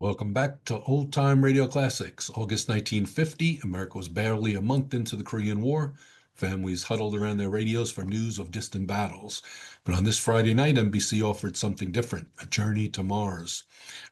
Welcome back to Old Time Radio Classics. August 1950, America was barely a month into the Korean War. Families huddled around their radios for news of distant battles. But on this Friday night, NBC offered something different, a journey to Mars.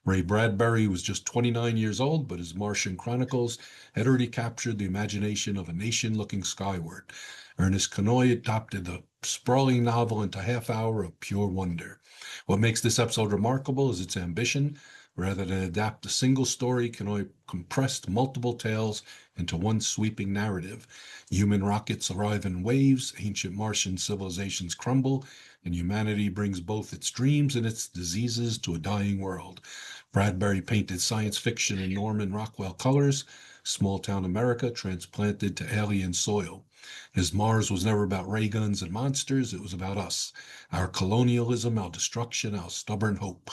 Ray Bradbury was just 29 years old, but his Martian Chronicles had already captured the imagination of a nation looking skyward. Ernest Kinoy adopted the sprawling novel into a half hour of pure wonder. What makes this episode remarkable is its ambition. Rather than adapt a single story, Kinoy compressed multiple tales into one sweeping narrative. Human rockets arrive in waves, ancient Martian civilizations crumble, and humanity brings both its dreams and its diseases to a dying world. Bradbury painted science fiction in Norman Rockwell colors, small-town America transplanted to alien soil. His Mars was never about ray guns and monsters, it was about us. Our colonialism, our destruction, our stubborn hope.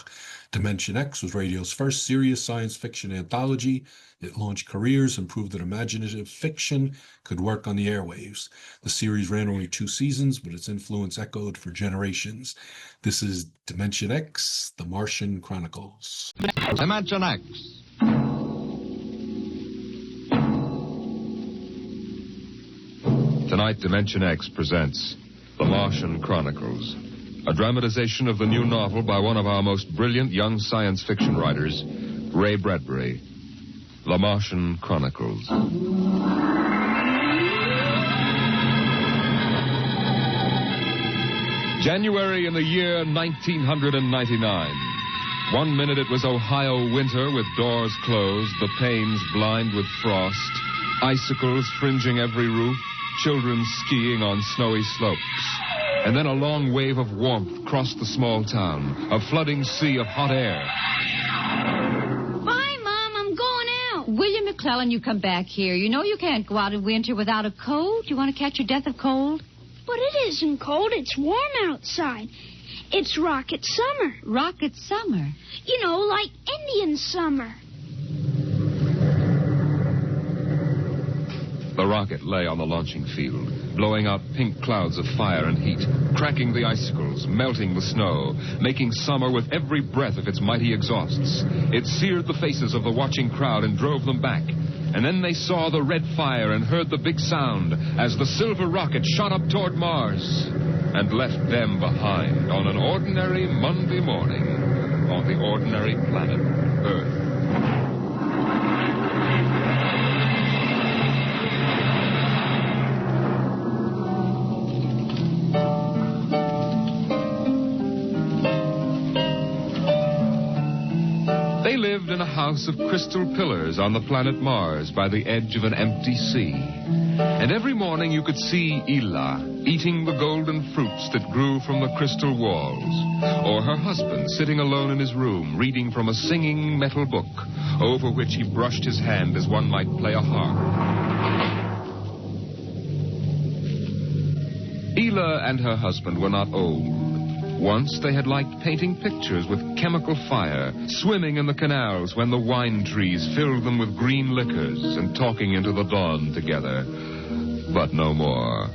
Dimension X was radio's first serious science fiction anthology. It launched careers and proved that imaginative fiction could work on the airwaves. The series ran only 2 seasons, but its influence echoed for generations. This is Dimension X, The Martian Chronicles. Dimension X. Tonight, Dimension X presents The Martian Chronicles, a dramatization of the new novel by one of our most brilliant young science fiction writers, Ray Bradbury. The Martian Chronicles. January in the year 1999. 1 minute it was Ohio winter with doors closed, the panes blind with frost, icicles fringing every roof, children skiing on snowy slopes. And then a long wave of warmth crossed the small town, a flooding sea of hot air. Bye, Mom. I'm going out. William McClellan, you come back here. You know you can't go out in winter without a coat. You want to catch your death of cold? But it isn't cold. It's warm outside. It's rocket summer. Rocket summer? You know, like Indian summer. The rocket lay on the launching field, blowing out pink clouds of fire and heat, cracking the icicles, melting the snow, making summer with every breath of its mighty exhausts. It seared the faces of the watching crowd and drove them back. And then they saw the red fire and heard the big sound as the silver rocket shot up toward Mars and left them behind on an ordinary Monday morning on the ordinary planet Earth. They lived in a house of crystal pillars on the planet Mars by the edge of an empty sea. And every morning you could see Ela eating the golden fruits that grew from the crystal walls, or her husband sitting alone in his room reading from a singing metal book over which he brushed his hand as one might play a harp. Ela and her husband were not old. Once they had liked painting pictures with chemical fire, swimming in the canals when the wine trees filled them with green liquors, and talking into the dawn together. But no more.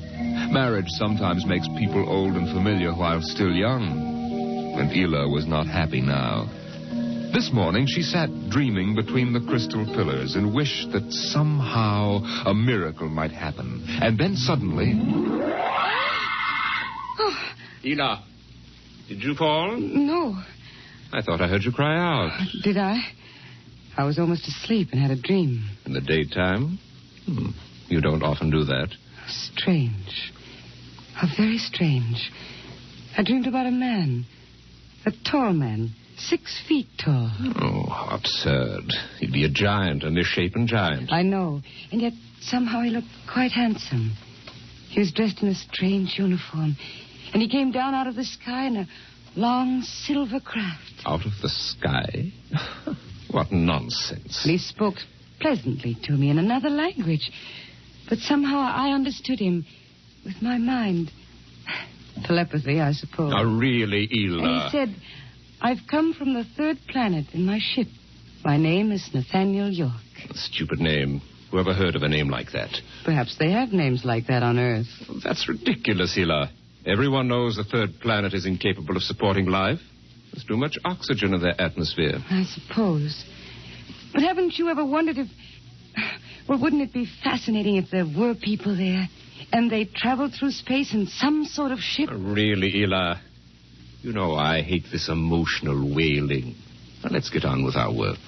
Marriage sometimes makes people old and familiar while still young. And Ela was not happy now. This morning she sat dreaming between the crystal pillars and wished that somehow a miracle might happen. And then suddenly... Ela... Did you fall? No. I thought I heard you cry out. Did I? I was almost asleep and had a dream. In the daytime? You don't often do that. Strange. How very strange. I dreamed about a man. A tall man. 6 feet tall. Oh, how absurd. He'd be a giant, a misshapen giant. I know. And yet somehow he looked quite handsome. He was dressed in a strange uniform. And he came down out of the sky in a long silver craft. Out of the sky? What nonsense. And he spoke pleasantly to me in another language. But somehow I understood him with my mind. Telepathy, I suppose. Oh, really, Ela? And he said, I've come from the 3rd planet in my ship. My name is Nathaniel York. A stupid name. Whoever heard of a name like that? Perhaps they have names like that on Earth. That's ridiculous, Ela. Everyone knows the 3rd planet is incapable of supporting life. There's too much oxygen in their atmosphere. I suppose. But haven't you ever wondered if... Well, wouldn't it be fascinating if there were people there and they traveled through space in some sort of ship? Really, Ela? You know I hate this emotional wailing. Now, let's get on with our work.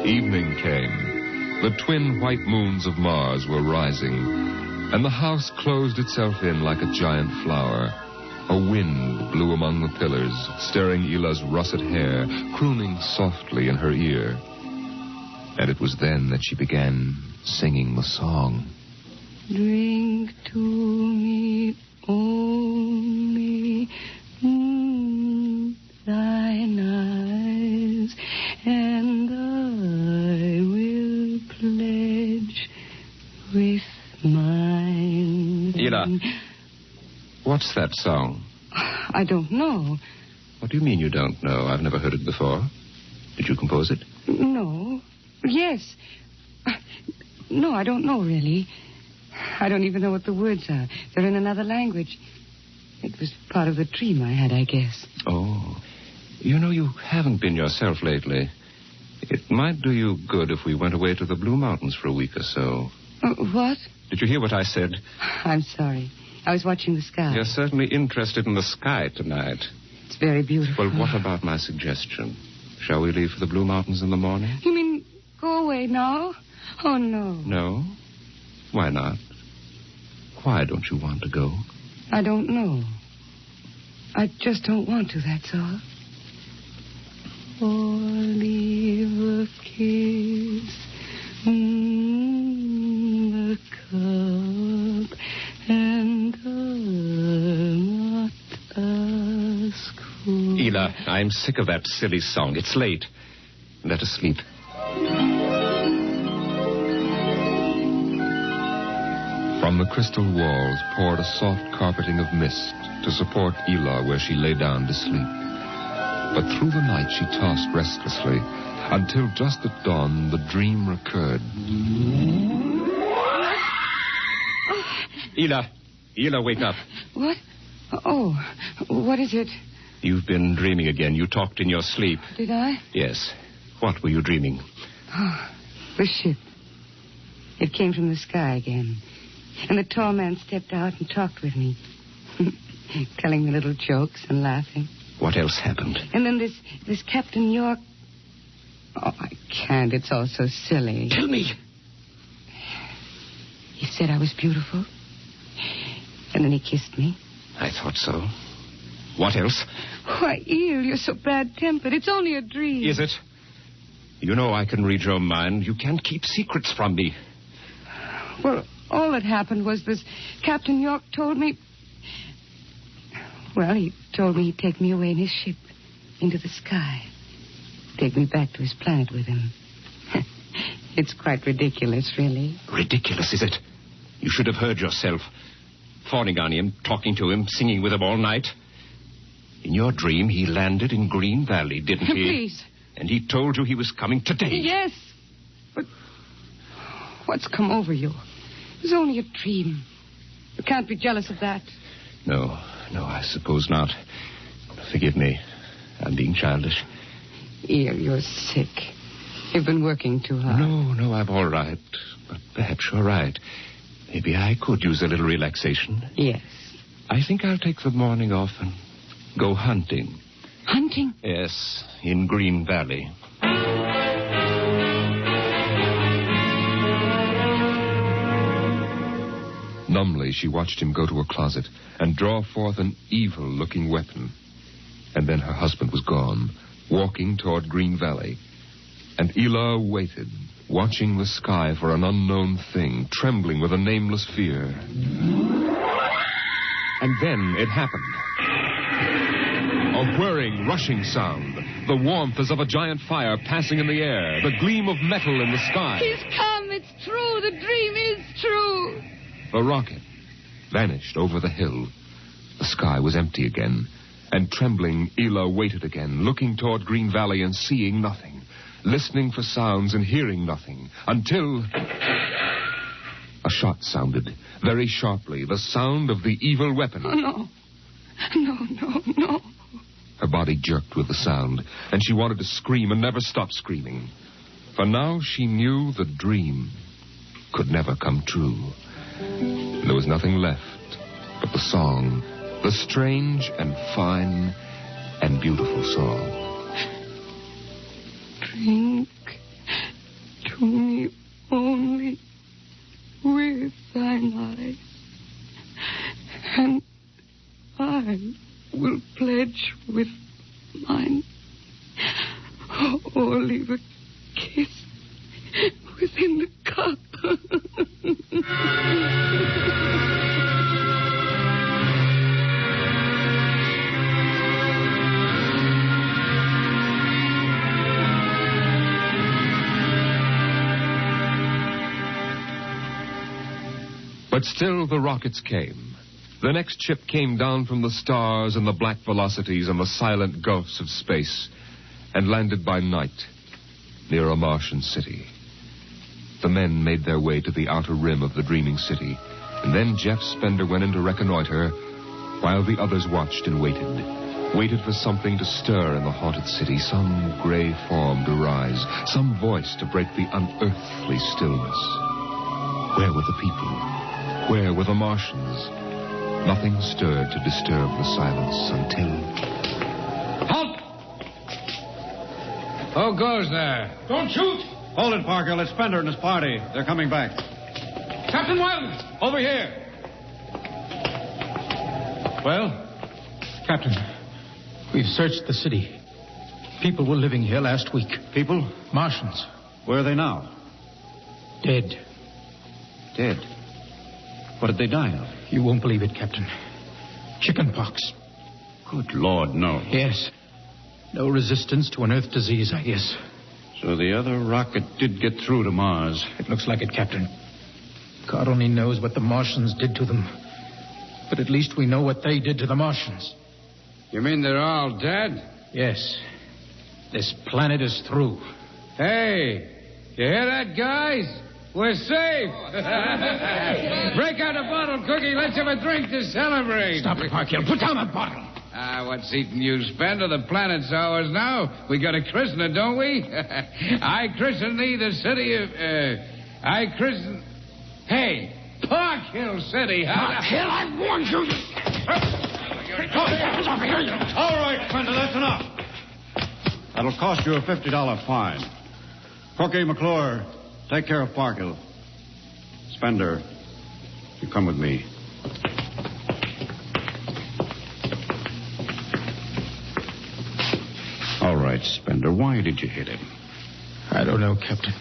Evening came. The twin white moons of Mars were rising, and the house closed itself in like a giant flower. A wind blew among the pillars, stirring Ela's russet hair, crooning softly in her ear. And it was then that she began singing the song. Drink to me only thine eyes, and I will pledge with mine. Ela, what's that song? I don't know. What do you mean you don't know? I've never heard it before. Did you compose it? No. Yes. No, I don't know, really. I don't even know what the words are. They're in another language. It was part of the dream I had, I guess. Oh. You know, you haven't been yourself lately. It might do you good if we went away to the Blue Mountains for a week or so. What? Did you hear what I said? I'm sorry. I was watching the sky. You're certainly interested in the sky tonight. It's very beautiful. Well, what about my suggestion? Shall we leave for the Blue Mountains in the morning? You mean go away now? Oh, no. No? Why not? Why don't you want to go? I don't know. I just don't want to, that's all. Or leave a kiss in the cup, and I'll not ask for... Ela, I'm sick of that silly song. It's late. Let us sleep. From the crystal walls poured a soft carpeting of mist to support Ela where she lay down to sleep. But through the night she tossed restlessly until just at dawn the dream recurred. Ela, wake up. What? Oh, what is it? You've been dreaming again. You talked in your sleep. Did I? Yes. What were you dreaming? Oh, the ship. It came from the sky again. And the tall man stepped out and talked with me. Telling me little jokes and laughing. What else happened? And then this Captain York... Oh, I can't. It's all so silly. Tell me. He said I was beautiful. And then he kissed me. I thought so. What else? Why, Eel, you're so bad-tempered. It's only a dream. Is it? You know I can read your mind. You can't keep secrets from me. Well, all that happened was this Captain York told me... Well, he told me he'd take me away in his ship into the sky. Take me back to his planet with him. It's quite ridiculous, really. Ridiculous, is it? You should have heard yourself. Fawning on him, talking to him, singing with him all night. In your dream, he landed in Green Valley, didn't he? Please. And he told you he was coming today. Yes. But what's come over you? It was only a dream. You can't be jealous of that. No, I suppose not. Forgive me. I'm being childish. You're sick. You've been working too hard. No, I'm all right. But perhaps you're right. Maybe I could use a little relaxation. Yes. I think I'll take the morning off and go hunting. Hunting? Yes, in Green Valley. Numbly, she watched him go to a closet and draw forth an evil-looking weapon. And then her husband was gone, walking toward Green Valley. And Ela waited, watching the sky for an unknown thing, trembling with a nameless fear. And then it happened. A whirring, rushing sound. The warmth as of a giant fire passing in the air. The gleam of metal in the sky. He's come. It's true. The dream is true. The rocket vanished over the hill. The sky was empty again. And trembling, Ela waited again, looking toward Green Valley and seeing nothing. Listening for sounds and hearing nothing. Until... a shot sounded, very sharply. The sound of the evil weapon. Oh, no. No. Her Her body jerked with the sound, and she wanted to scream and never stop screaming. For now she knew the dream could never come true. There was nothing left but the song, the strange and fine and beautiful song. Drink to me only with thine eyes, and I will pledge with mine, or leave a kiss within the cup. But still the rockets came. The next ship came down from the stars and the black velocities and the silent gulfs of space and landed by night near a Martian city. The men made their way to the outer rim of the dreaming city, and then Jeff Spender went in to reconnoiter while the others watched and waited for something to stir in the haunted city, some gray form to rise, some voice to break the unearthly stillness. Where were the people? Where were the Martians? Nothing stirred to disturb the silence until... Halt! Who goes there? Don't shoot! Hold it, Parker. It's Spender and his party. They're coming back. Captain Wilde! Over here. Well? Captain, we've searched the city. People were living here last week. People? Martians. Where are they now? Dead. Dead. What did they die of? You won't believe it, Captain. Chickenpox. Good Lord, no. Yes. No resistance to an Earth disease, I guess. So the other rocket did get through to Mars. It looks like it, Captain. God only knows what the Martians did to them. But at least we know what they did to the Martians. You mean they're all dead? Yes. This planet is through. Hey, you hear that, guys? We're safe. Break out a bottle, Cookie. Let's have a drink to celebrate. Stop it, Parkhill. Put down that bottle. What's eating you, Spender? The planet's ours now. We got a christener, don't we? I christen thee the city of... I christen... Hey, Park Hill City, huh? Park Hill, I warned you. All right, Spender, that's enough. That'll cost you a $50 fine. Cookie, McClure, take care of Parkhill. Spender, you come with me. All right, Spender, why did you hit him? I don't know, Captain.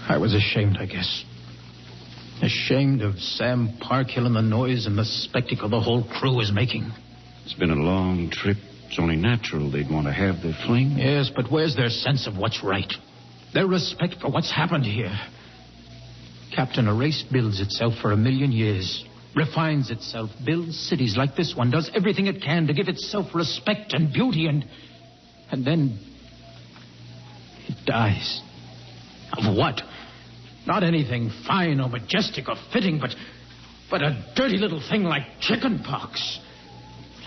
I was ashamed, I guess. Ashamed of Sam Parkhill and the noise and the spectacle the whole crew is making. It's been a long trip. It's only natural they'd want to have their fling. Yes, but where's their sense of what's right? Their respect for what's happened here? Captain, a race builds itself for 1,000,000 years, refines itself, builds cities like this one, does everything it can to give itself respect and beauty, and then it dies. Of what? Not anything fine or majestic or fitting, but a dirty little thing like chickenpox.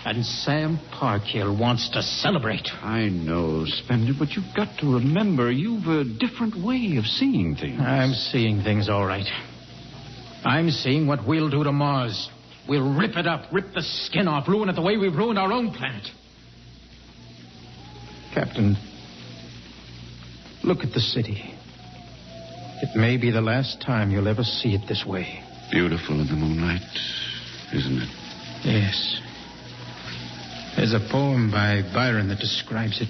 And Sam Parkhill wants to celebrate. I know, Spender, but you've got to remember you've a different way of seeing things. I'm seeing things all right. I'm seeing what we'll do to Mars. We'll rip it up, rip the skin off, ruin it the way we've ruined our own planet. Captain, look at the city. It may be the last time you'll ever see it this way. Beautiful in the moonlight, isn't it? Yes. There's a poem by Byron that describes it,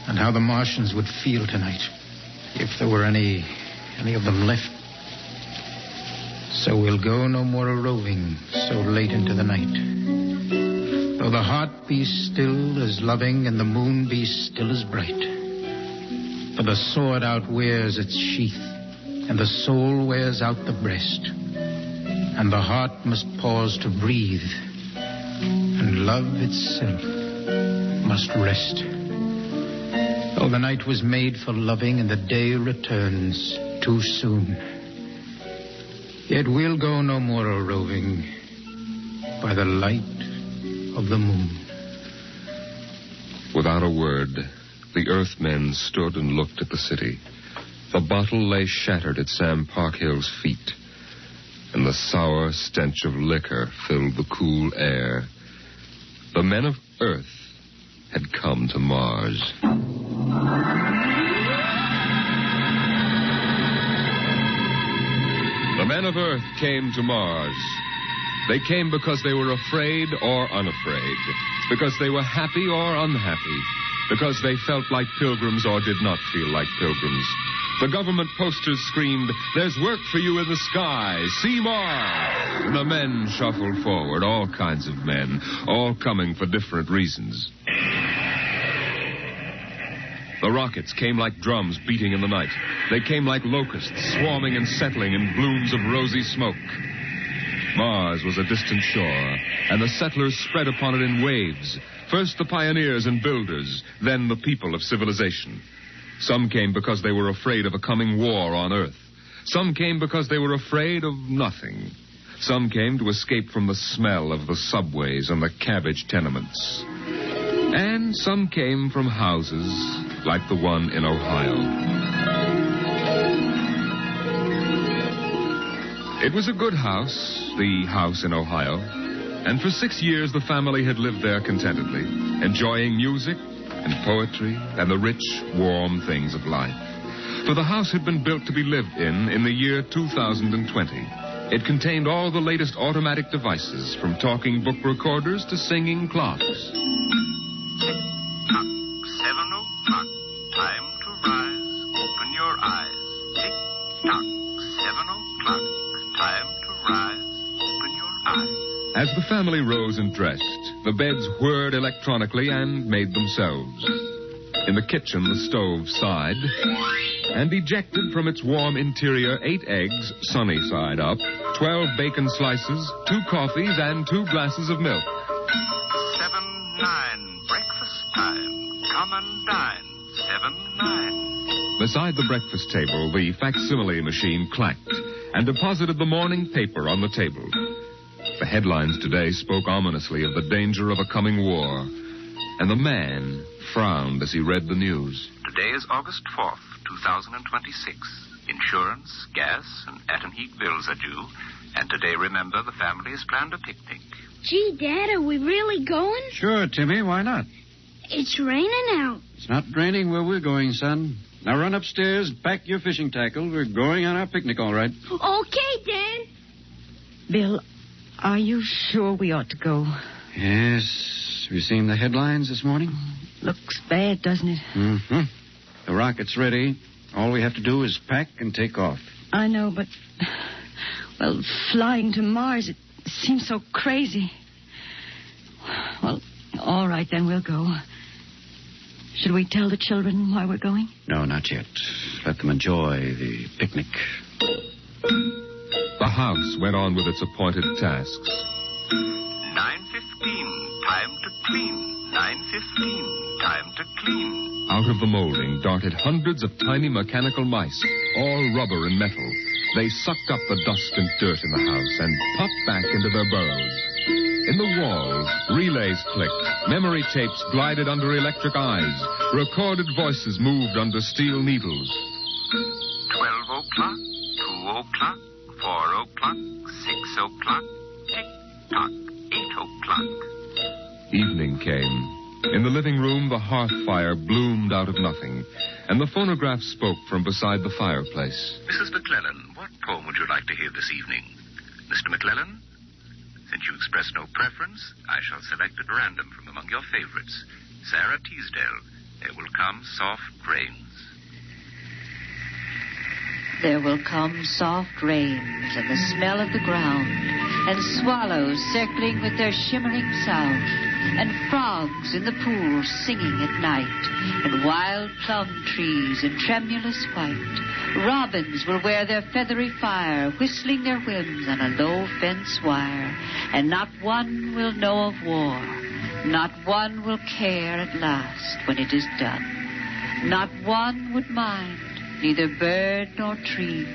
and how the Martians would feel tonight, if there were any of them left. So we'll go no more a-roving so late into the night. Though the heart be still as loving and the moon be still as bright. For the sword outwears its sheath, and the soul wears out the breast, and the heart must pause to breathe, and love itself must rest. Though the night was made for loving and the day returns too soon, yet we'll go no more a-roving by the light of the moon. Without a word, the Earthmen stood and looked at the city. The bottle lay shattered at Sam Parkhill's feet, and the sour stench of liquor filled the cool air. The men of Earth had come to Mars. The men of Earth came to Mars. They came because they were afraid or unafraid, because they were happy or unhappy, because they felt like pilgrims or did not feel like pilgrims. The government posters screamed, "There's work for you in the sky. See Mars." And the men shuffled forward, all kinds of men, all coming for different reasons. The rockets came like drums beating in the night. They came like locusts swarming and settling in blooms of rosy smoke. Mars was a distant shore, and the settlers spread upon it in waves. First the pioneers and builders, then the people of civilization. Some came because they were afraid of a coming war on Earth. Some came because they were afraid of nothing. Some came to escape from the smell of the subways and the cabbage tenements. And some came from houses like the one in Ohio. It was a good house, the house in Ohio, and for 6 years the family had lived there contentedly, enjoying music and poetry and the rich, warm things of life. For the house had been built to be lived in the year 2020. It contained all the latest automatic devices, from talking book recorders to singing clocks. Tick-tock, 7 o'clock, time to rise, open your eyes. Tick-tock, 7 o'clock, time to rise, open your eyes. As the family rose and dressed, the beds whirred electronically and made themselves. In the kitchen, the stove sighed and ejected from its warm interior 8 eggs, sunny side up, 12 bacon slices, 2 coffees, and 2 glasses of milk. 7-9, breakfast time. Come and dine. 7-9. Beside the breakfast table, the facsimile machine clacked and deposited the morning paper on the table. The headlines today spoke ominously of the danger of a coming war, and the man frowned as he read the news. Today is August 4th, 2026. Insurance, gas, and atom heat bills are due. And today, remember, the family has planned a picnic. Gee, Dad, are we really going? Sure, Timmy, why not? It's raining out. It's not raining where we're going, son. Now run upstairs, pack your fishing tackle. We're going on our picnic, all right. Okay, Dad. Bill, are you sure we ought to go? Yes. Have you seen the headlines this morning? Looks bad, doesn't it? Mm-hmm. The rocket's ready. All we have to do is pack and take off. I know, but... Well, flying to Mars, it seems so crazy. Well, all right, then we'll go. Should we tell the children why we're going? No, not yet. Let them enjoy the picnic. The house went on with its appointed tasks. 9:15, time to clean. 9:15, time to clean. Out of the molding darted hundreds of tiny mechanical mice, all rubber and metal. They sucked up the dust and dirt in the house and popped back into their burrows. In the walls, relays clicked, memory tapes glided under electric eyes, recorded voices moved under steel needles. 12 o'clock, 2 o'clock, 4 o'clock, 6 o'clock, tick-tock, 8 o'clock. Evening came. In the living room, the hearth fire bloomed out of nothing, and the phonograph spoke from beside the fireplace. Mrs. McClellan, what poem would you like to hear this evening? Mr. McClellan? Since you express no preference, I shall select at random from among your favorites. Sarah Teasdale, There Will Come Soft Rains. There will come soft rains and the smell of the ground, and swallows circling with their shimmering sound, and frogs in the pool singing at night, and wild plum trees in tremulous white. Robins will wear their feathery fire, whistling their whims on a low fence wire, and not one will know of war, not one will care at last when it is done. Not one would mind, neither bird nor tree,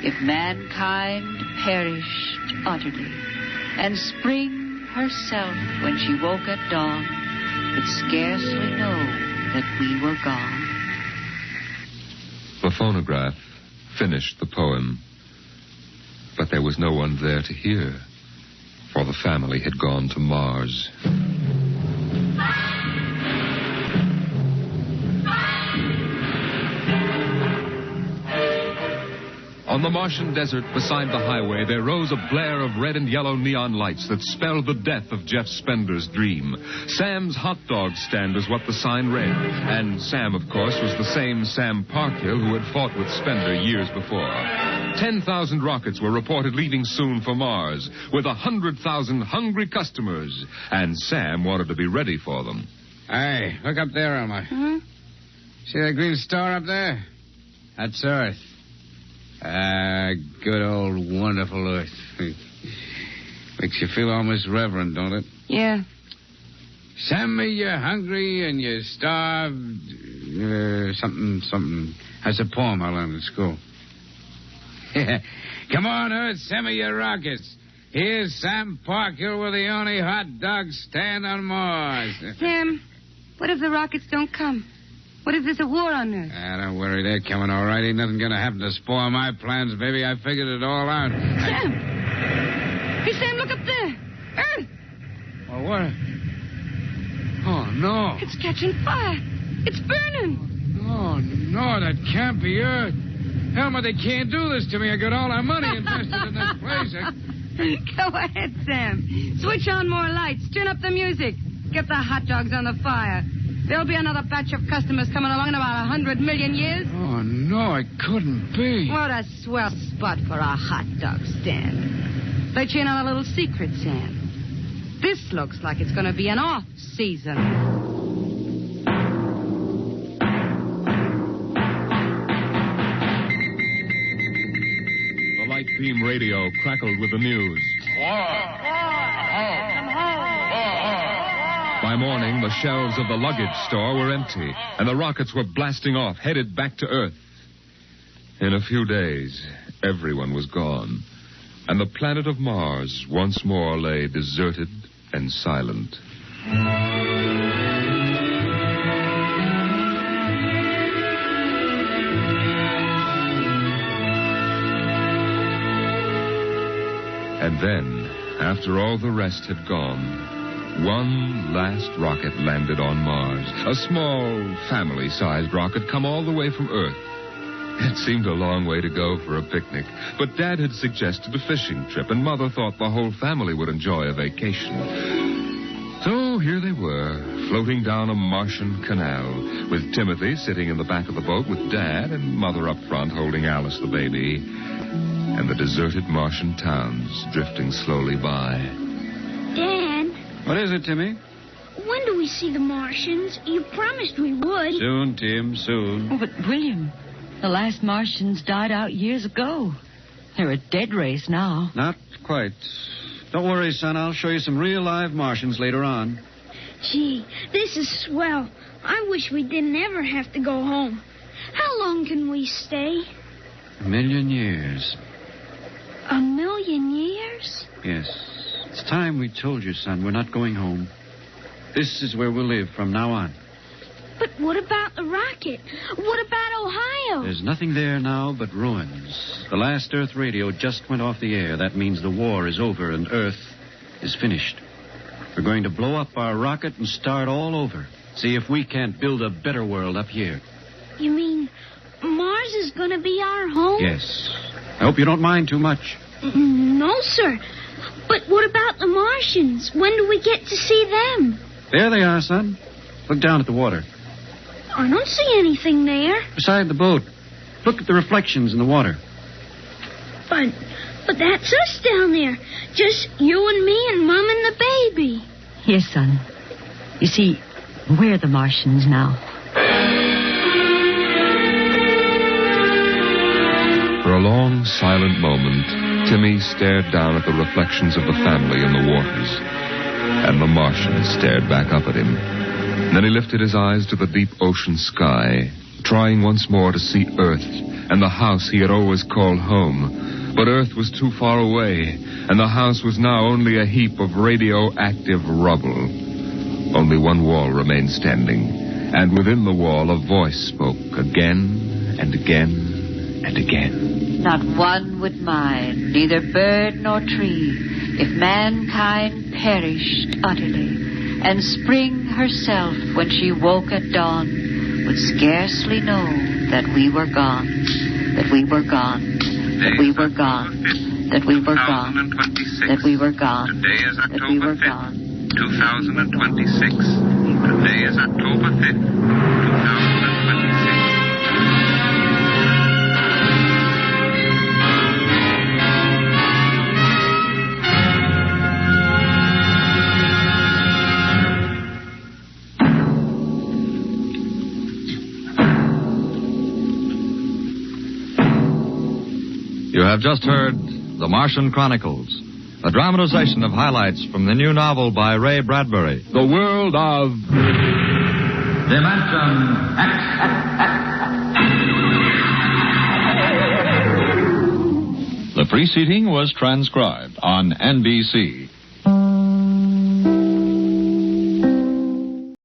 if mankind perished utterly. And spring herself, when she woke at dawn, could scarcely know that we were gone. The phonograph finished the poem, but there was no one there to hear, for the family had gone to Mars. On the Martian desert beside the highway, there rose a blare of red and yellow neon lights that spelled the death of Jeff Spender's dream. Sam's hot dog stand is what the sign read. And Sam, of course, was the same Sam Parkhill who had fought with Spender years before. 10,000 rockets were reported leaving soon for Mars, with 100,000 hungry customers. And Sam wanted to be ready for them. Hey, look up there, Elmer. Huh? See that green star up there? That's Earth. Good old wonderful Earth. Makes you feel almost reverent, don't it? Yeah. Send me you're hungry and you're starved. Something. That's a poem I learned at school. Come on, Earth, send me your rockets. Here's Sam Parkhill with the only hot dog stand on Mars. Sam, what if the rockets don't come? What if there's a war on Earth? Don't worry, they're coming all right. Ain't nothing gonna happen to spoil my plans, baby. I figured it all out. Sam! Hey, Sam, look up there. Earth! Oh, what? Oh, no. It's catching fire. It's burning. Oh, no, that can't be Earth. Elmer, they can't do this to me. I got all our money invested in this place. Go ahead, Sam. Switch on more lights. Turn up the music. Get the hot dogs on the fire. There'll be another batch of customers coming along in about 100 million years. Oh, no, it couldn't be. What a swell spot for a hot dog stand. Let you in on a little secret, Sam. This looks like it's going to be an off-season. The light beam radio crackled with the news. By morning, the shelves of the luggage store were empty, and the rockets were blasting off, headed back to Earth. In a few days, everyone was gone, and the planet of Mars once more lay deserted and silent. And then, after all the rest had gone, one last rocket landed on Mars. A small, family-sized rocket come all the way from Earth. It seemed a long way to go for a picnic, but Dad had suggested a fishing trip, and Mother thought the whole family would enjoy a vacation. So here they were, floating down a Martian canal, with Timothy sitting in the back of the boat with Dad and Mother up front holding Alice the baby, and the deserted Martian towns drifting slowly by. Dad, What is it, Timmy? when do we see the Martians? You promised we would. Soon, Tim, soon. Oh, but William, the last Martians died out years ago. They're a dead race now. Not quite. Don't worry, son. I'll show you some real live Martians later on. Gee, this is swell. I wish we didn't ever have to go home. How long can we stay? 1,000,000 years. 1,000,000 years? Yes. It's time we told you, son. We're not going home. This is where we'll live from now on. But what about the rocket? What about Ohio? There's nothing there now but ruins. The last Earth radio just went off the air. That means the war is over and Earth is finished. We're going to blow up our rocket and start all over. See if we can't build a better world up here. You mean Mars is going to be our home? Yes. I hope you don't mind too much. No, sir. But what about the Martians? When do we get to see them? There they are, son. Look down at the water. I don't see anything there. Beside the boat. Look at the reflections in the water. But that's us down there. Just you and me and Mom and the baby. Yes, son. You see, we're the Martians now. For a long, silent moment, Timmy stared down at the reflections of the family in the waters, and the Martians stared back up at him. Then he lifted his eyes to the deep ocean sky, trying once more to see Earth and the house he had always called home. But Earth was too far away, and the house was now only a heap of radioactive rubble. Only one wall remained standing, and within the wall a voice spoke again and again and again. Not one would mind, neither bird nor tree, if mankind perished utterly, and spring herself, when she woke at dawn, would scarcely know that we were gone, that we were gone, that we were gone, that we were gone, that we were gone, Today is that we were October 5th, gone. 2026. Today is October 5th, 2026. You have just heard The Martian Chronicles, a dramatization of highlights from the new novel by Ray Bradbury. The world of Dimension X. The preceding was transcribed on NBC.